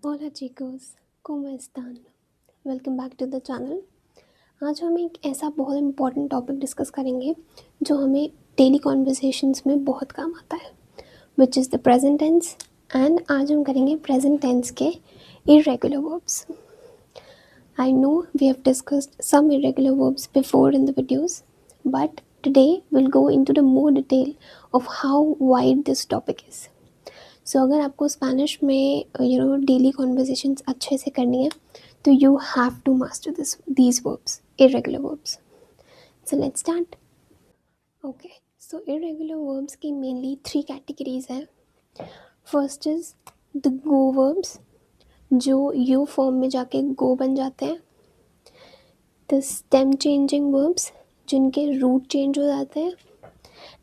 Hola chicos, ¿cómo están? Welcome back to the channel. आज हम एक ऐसा बहुत इम्पॉर्टेंट टॉपिक डिस्कस करेंगे जो हमें डेली कॉन्वर्सेशंस में बहुत काम आता है, which is the present tense. And आज हम करेंगे प्रेजेंट टेंस के irregular verbs. I know we have discussed some irregular verbs before in the videos, but today will go into the more detail of how wide this topic is. So अगर आपको Spanish में daily conversations अच्छे से करनी है तो you have to master these verbs, irregular verbs. So let's start. Okay, so irregular verbs की mainly 3 categories हैं। First is the go verbs, जो यू फॉर्म में जाके गो बन जाते हैं। द स्टेम चेंजिंग वर्ब्स, जिनके रूट चेंज हो जाते हैं।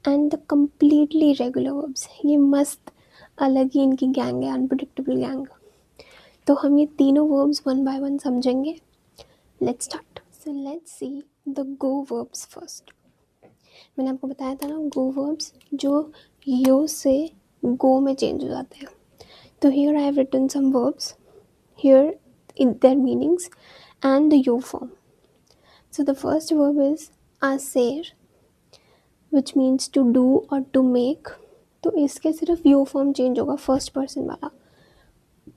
And the completely regular verbs, ये मस्त अलग ही इनकी गैंग है, अनप्रिडिक्टेबल गैंग। तो हम ये तीनों वर्ब्स वन बाय वन समझेंगे। Let's start. So let's see the go verbs first. मैंने आपको बताया था ना, गो वर्ब्स जो यो से गो में चेंज हो जाते हैं। तो here I have written some verbs here in their meanings and the यो form. So the first verb is आसेर, विच मीन्स टू डू और टू मेक। तो इसके सिर्फ यो फॉर्म चेंज होगा, फर्स्ट पर्सन वाला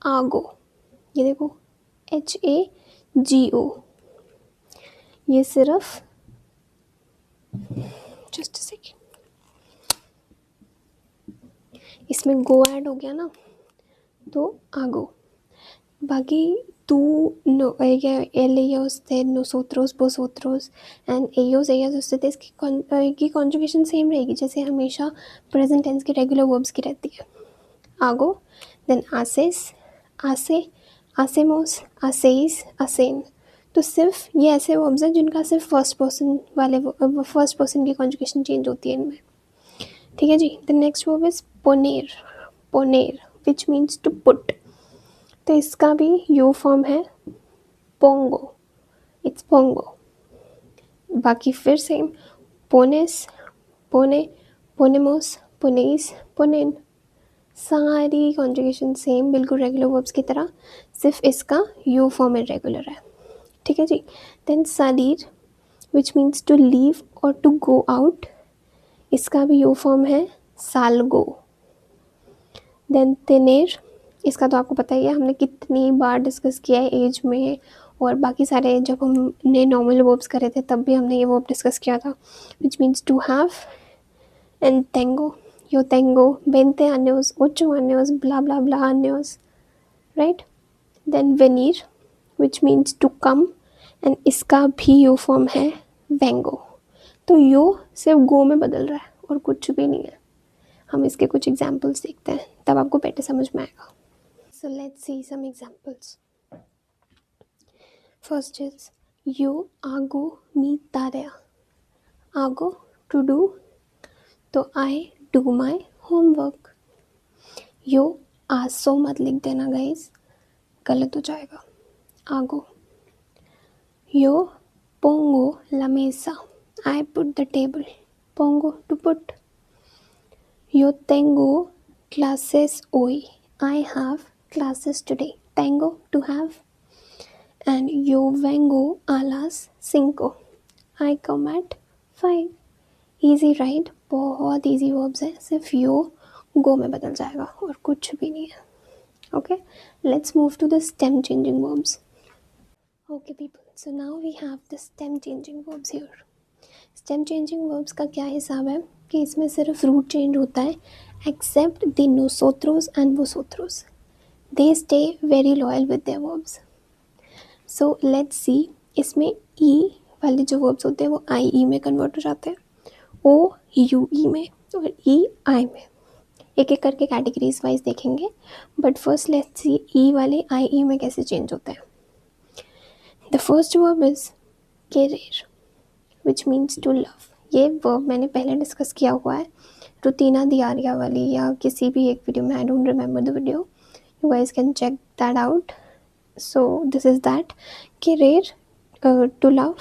आगो। ये देखो HAGO, ये सिर्फ जस्ट सेकेंड, इसमें गो ऐड हो गया ना, तो आगो। बाकी tú, no, ella, él, ella, usted, nosotros, vosotros and ellos, ellas, ustedes की कॉन्जुगेशन सेम रहेगी जैसे हमेशा प्रेजेंट टेंस की रेगुलर वर्ब्स की रहती है। आगो, देन आसेस, आसे, आसेमोस, आसेइस, आसेन। तो सिर्फ ये ऐसे वर्ब्स हैं जिनका सिर्फ फर्स्ट पर्सन की कॉन्जुगेशन चेंज होती है इनमें। ठीक है जी। द नेक्स्ट वर्ब इज पोनेर, पोनेर विच मीन्स टू पुट। तो इसका भी यू फॉर्म है पोंगो, इट्स पोंगो। बाकी फिर सेम, पोनेस, पोने, पोनेमोस, पोनेइस, पोनेन। सारी कॉन्जुगेशन सेम, बिल्कुल रेगुलर वर्ब्स की तरह, सिर्फ इसका यू फॉर्म इरेगुलर है। ठीक है जी। देन सालीर, विच मीन्स टू लीव और टू गो आउट। इसका भी यू फॉर्म है सालगो। देन तेनेर, इसका तो आपको पता ही है, हमने कितनी बार डिस्कस किया है एज में, और बाकी सारे जब हमने नॉर्मल वर्ब्स करे थे तब भी हमने ये वर्ब डिस्कस किया था, which means to have. And टेंगो, yo tengo 20 años, 8 años, bla bla bla años, right? Then venir, which means to come, and इसका भी यो फॉर्म है वेंगो। तो यो सिर्फ गो में बदल रहा है और कुछ भी नहीं है। हम इसके कुछ एग्जाम्पल्स देखते हैं, तब आपको बेटर समझ में आएगा। So let's see some examples. First is यो आगो मी तारेया। आगो टू डू, तो आई डू माई होमवर्क। यो आसो मत लिख देना गाइस, गलत हो जाएगा। आगो। यो पोंगो ला मेसा, आई पुट द टेबल। पोंगो टू पुट। यो टेंगो क्लासेस होई, आई हैव क्लासेस टुडे। टेंगो टू हैव। एंड यो वेंगो आलास सिंको, I come at 5। Easy right, बहुत ईजी वर्ब्स है, सिर्फ यो गो में बदल जाएगा और कुछ भी नहीं है। Okay, let's move to the stem changing verbs. Okay people, so now we have the stem changing verbs here. Stem changing verbs का क्या हिसाब है कि इसमें सिर्फ रूट चेंज होता है, एक्सेप्ट द नोसोत्रोस एंड वोसोत्रोस, they stay very loyal with their verbs. So let's see, इसमें ई वाले जो वर्ब्स होते हैं वो आई ई में कन्वर्ट हो जाते हैं, ओ यू ई में और ई आई में। एक एक करके कैटेगरीज वाइज देखेंगे, but first let's see E वाले आई ई में कैसे चेंज होते हैं। द फर्स्ट वर्ब इज केरेर, विच मीन्स टू लव। ये वर्ब मैंने पहले डिस्कस किया हुआ है, रुतीना दियारिया वाली या किसी भी एक वीडियो में, I don't remember the video, you guys can check that out. So this is that केरेर, टू लव।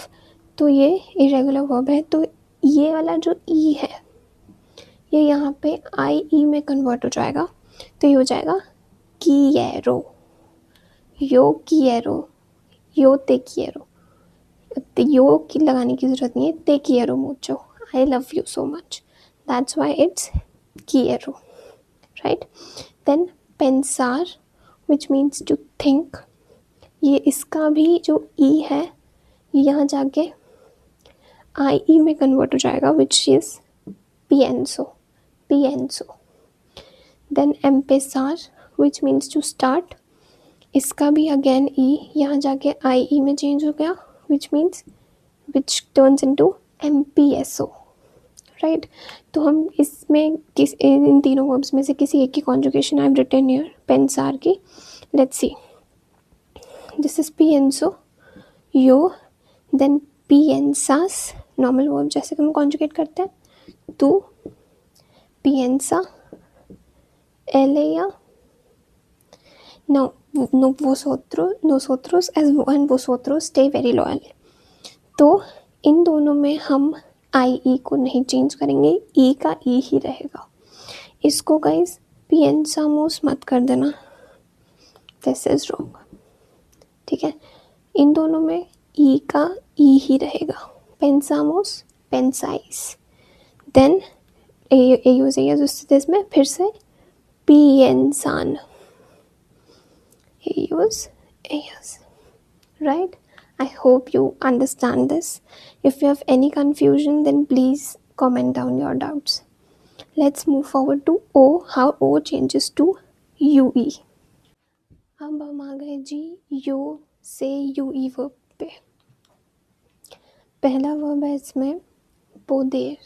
तो ये इरेगुलर वर्ब है, तो ये वाला जो ई है ये यहाँ पे आई ई में कन्वर्ट हो जाएगा, तो ये हो जाएगा कीरो, yo quiero, yo te quiero, yo की लगाने की ज़रूरत नहीं है, te quiero mucho, I love you so much, that's why it's quiero, right? Then pensar, which means to think, ये इसका भी जो ई है ये यहाँ जाके आई ई में कन्वर्ट हो जाएगा, which is pienso, pienso. Then empezar, which means to start, इसका भी अगेन ई यहाँ जाके आई ई में चेंज हो गया, which turns into empiezo, right? तो हम इसमें इन तीनों वर्ब्स में से किसी एक की conjugation I am written here, pensar की. Let's see, this is pienso, yo, then piensas, normal verb जैसे कि हम कॉन्जुगेट करते हैं, tú, piensa, ella. Now, nosotros and vosotros stay very loyal. तो इन दोनों में हम आई ई को नहीं चेंज करेंगे, ई का ई ही रहेगा. इसको गाइज पियंसामोस मत कर देना, दिस इज रॉन्ग. ठीक है, इन दोनों में ई का ई ही रहेगा. पेंसामोस, पेंसाइस. देन एयूज इसमें फिर से पियंसान, एयूज, right? I hope you understand this. If you have any confusion, then please comment down your doubts. Let's move forward to O, how O changes to UE. अब हम आ गए जी यो से UE वर्ब पे. पहला वर्ब है इसमें poder,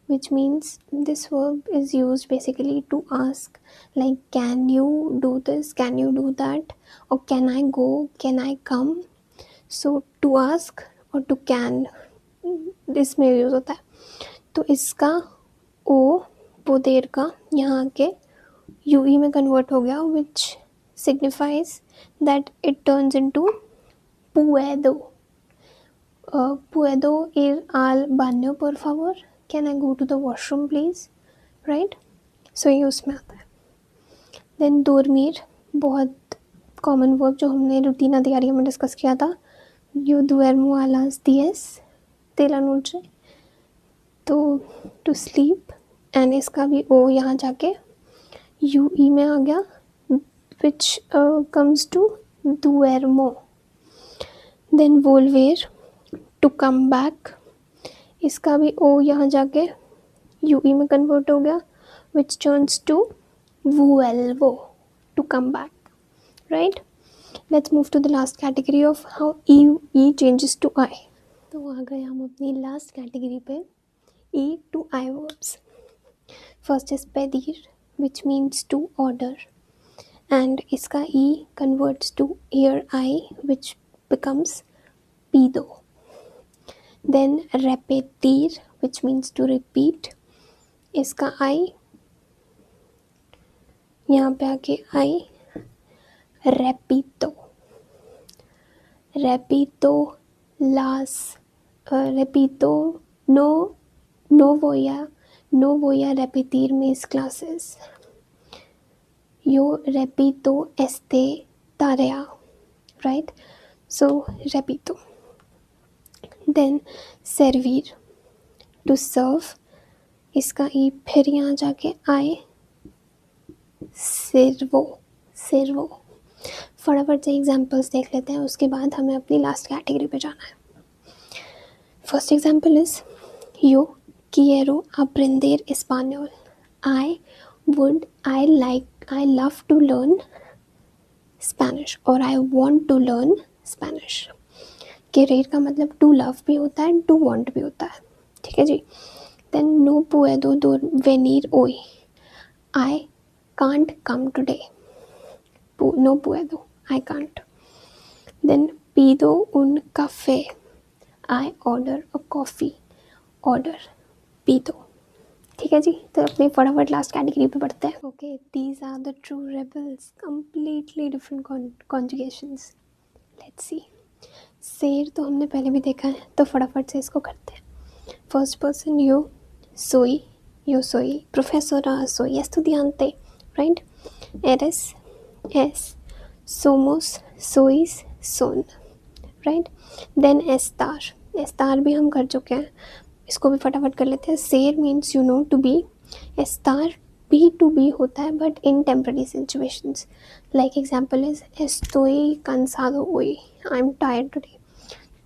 which means this verb is used basically to ask, like can you do this, can you do that, or can I go, can I come. So to ask और to can इसमें use होता है. तो इसका ओ पोदेर का यहाँ के Yui में कन्वर्ट हो गया, which signifies that it turns into puedo. Puedo ir al baño por favor, can I go to the washroom please, right? So ये उसमें आता है. Then dormir, बहुत कॉमन वर्ब जो हमने रूटीना दियारिया में डिस्कस किया था. Yo duermo a las 10 de la noche, तो टू स्लीप. एंड इसका भी ओ यहाँ जाके यू ई में आ गया, which comes to duermo. Then volver, to come back. इसका भी ओ यहाँ जाके यू ई में कन्वर्ट हो गया, which turns to vuelvo, to come back, right? Let's move to the last category of how E changes to I. तो आ गए हम अपनी लास्ट कैटेगरी पे, E to I verbs. First is pedir, which means to order, and इसका E converts to ear I, which becomes pido. Then repetir, which means to repeat. इसका I यहाँ पे आके I repito, no voy a repetir mis clases. Yo repito este tarea, right? So repito. Then servir, to serve. इसका ई फिर यहाँ जाके I servo. फटाफट से एग्जाम्पल्स देख लेते हैं, उसके बाद हमें अपनी लास्ट कैटेगरी पे जाना है. First example is yo quiero aprender español. I love to learn Spanish, और I want to learn Spanish. querer का मतलब to love भी होता है, to want भी होता है. ठीक है जी. Then no puedo venir hoy. I can't come today. No puedo, I can't. Then pido un café. I order a coffee. Order, pido. ठीक है जी. तो अपने फटाफट लास्ट कैटेगरी पे बढ़ते हैं. Okay, these are the true rebels. Completely different conjugations. Let's see. शेर तो हमने पहले भी देखा है, तो फटाफट से इसको करते हैं. First person yo soy profesora, soy estudiante, right? Eres, es, somos, sois, son, right. Then एस्तार, एस्तार भी हम कर चुके हैं, इसको भी फटाफट कर लेते हैं. सेर means you know to be. एस्तार बी टू बी होता है but in temporary situations. Like example is एस्टोई cansado hoy, I am tired today.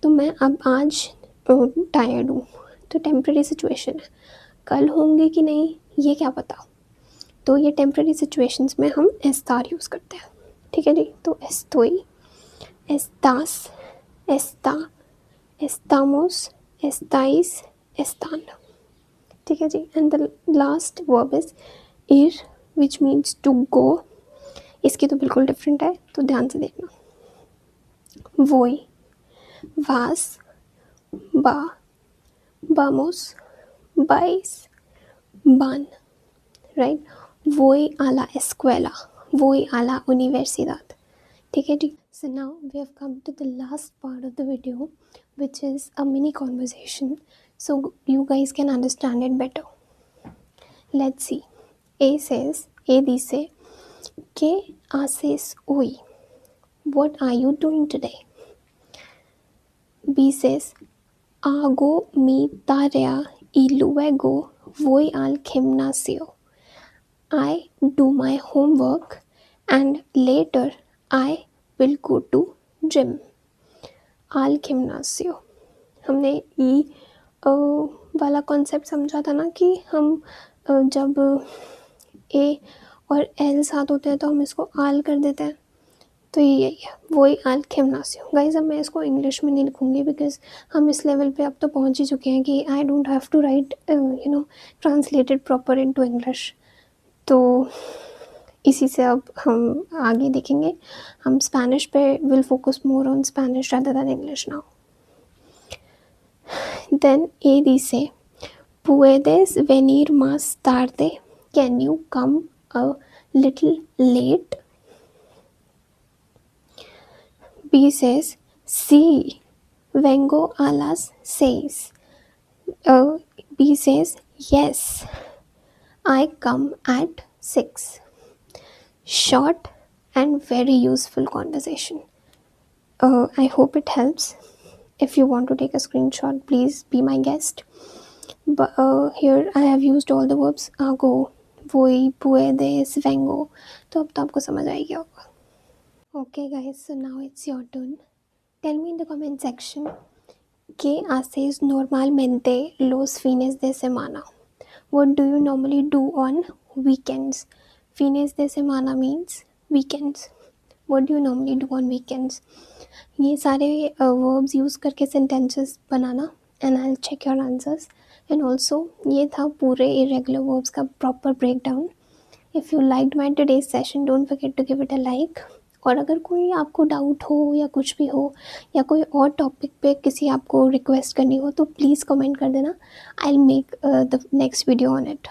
तो मैं अब आज टायर्ड हूँ, तो टेम्पररी सिचुएशन है. कल होंगे कि नहीं ये क्या पता, तो ये टेम्पररी सिचुएशंस में हम एस्तार यूज़ करते हैं. ठीक है जी. तो एस्टोई, एस्तास, एस्ता, estamos, estáis, están. ठीक है जी. And the last verb is ir, which means to go. इसकी तो बिल्कुल डिफरेंट है, तो ध्यान से देखना. voy, vas, va, vamos, vais, van, right. voy a la escuela, voy a la universidad. ठीक है जी. So now we have come to the last part of the video, which is a mini conversation, so you guys can understand it better. Let's see. A dice, ¿qué haces hoy? What are you doing today? B says, hago mi tarea y luego voy al gimnasio. I do my homework and later I will go to gym. Al gimnasio. हमने ई वाला concept समझा था ना कि हम जब ए और L साथ होते हैं तो हम इसको आल कर देते हैं, तो ये यही है, वही आल gimnasio. गाइज अब मैं इसको इंग्लिश में नहीं लिखूँगी बिकॉज हम इस लेवल पे अब तो पहुँच ही चुके हैं कि I don't have to write translated proper into English. तो इसी से अब हम आगे देखेंगे. हम स्पेनिश पे will focus more on Spanish rather than English now. Then a dice, puedes venir más tarde, can you come a little late? B says, sí, vengo a las 6. B says, yes, I come at 6. Short and very useful conversation. I hope it helps. If you want to take a screenshot, please be my guest. But here I have used all the verbs hago, voy, puedes, vengo. तो अब तो आपको समझ आ गया होगा. Okay guys, so now it's your turn. Tell me in the comment section, ¿qué haces normalmente los fines de semana? What do you normally do on weekends? Fines de semana means weekends. What do you normally do on weekends? ये सारे verbs use करके sentences banana and I'll check your answers. And also ये था पूरे irregular verbs का proper breakdown. If you liked my today's session, don't forget to give it a like. और अगर कोई आपको डाउट हो या कुछ भी हो या कोई और टॉपिक पे किसी आपको रिक्वेस्ट करनी हो तो प्लीज़ कमेंट कर देना. I will make the next video on it.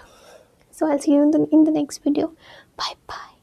So I will see you in the next video. Bye bye.